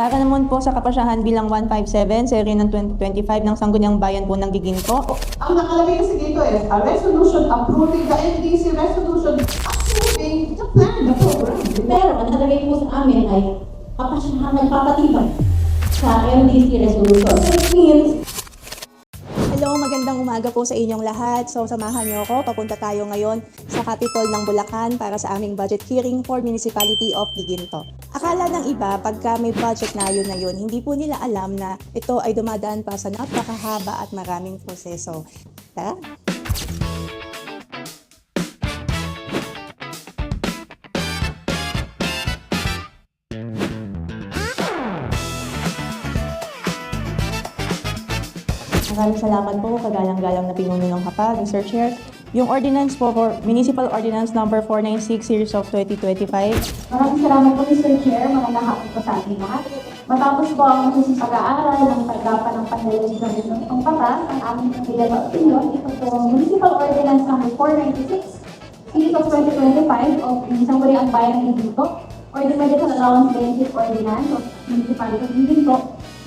Para naman po sa kapasyahan bilang 157, serye ng 2025 ng Sangguniang Bayan po ng Giginto. Ang nakalagay kasi dito is a resolution approving the NDC resolution approving the plan, the program. Pero ang nakalagay po sa amin ay kapasyahan nagpapatibay sa MDC resolution. So it means Hello, magandang umaga po sa inyong lahat. So samahan niyo ako, papunta tayo ngayon sa Capitol ng Bulacan para sa aming budget hearing for Municipality of Giginto. Akala ng iba, pagka may budget na yun, hindi po nila alam na ito ay dumadaan pa sa napakahaba at maraming proseso. Tara! Maraming salamat po, kagalang-galang na pinuno ng Hapag, Mr. Chair. Yung ordinance po for Municipal Ordinance number 496 series of 2025. maraming salamat po Mr. Chair, magandang hapon po sa ating lahat. Matapos po ang masusing pag-aaral ng taggapan ng panlalagisan ng itong batas, ang aming pagbigal na opinion, ito po Municipal Ordinance number 496 series of 2025 of Sangguniang Bayan ng Giginto or the Medical Allowance Benefit Ordinance of Municipality of Giginto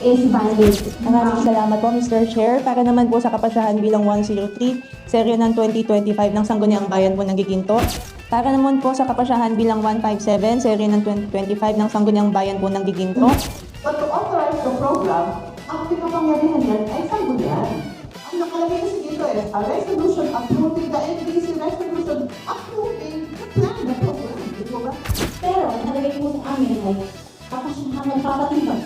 is valid. Maraming salamat po, Mr. Chair. Para naman po sa kapasyahan bilang 103, serye ng 2025 ng Sangguniang Bayan po ng Giginto. Para naman po sa kapasyahan bilang 157, serye ng 2025 ng Sangguniang Bayan po ng Giginto. But to authorize the program, ang pinapangyarihan yan ay sanggunian. Ang nakalagay kasi dito is a resolution approving the NDC resolution approving the plan, the program. Di ba? Pero ang nakalagay po sa amin ay kapasyahan nagpapatibay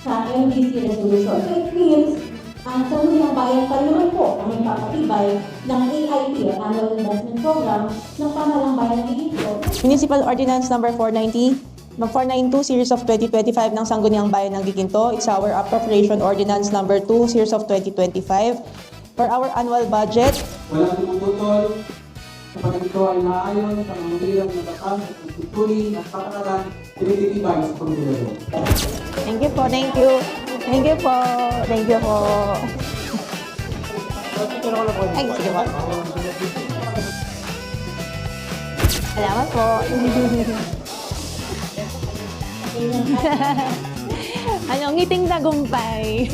sa MDC resolution. So it means, ang Sangguniang Bayan pa naman po ang nagpapatibay ng AIP, Annual Investment Program, ng Pamahalang Bayan ng Giginto. Municipal Ordinance number 492 series of 2025 ng Sangguniang Bayan ng Giginto. It's our Appropriation Ordinance number 2 series of 2025 for our annual budget. Walang tumututol kapag ito ay maayon sa mga hirang na batas at pagtutuli ng patakaran tinititibay sa pagdulalo. Thank you po, thank you. Thank you po. Thank you po. Ay, sige po. Salamat po. Anong ngiting tagumpay?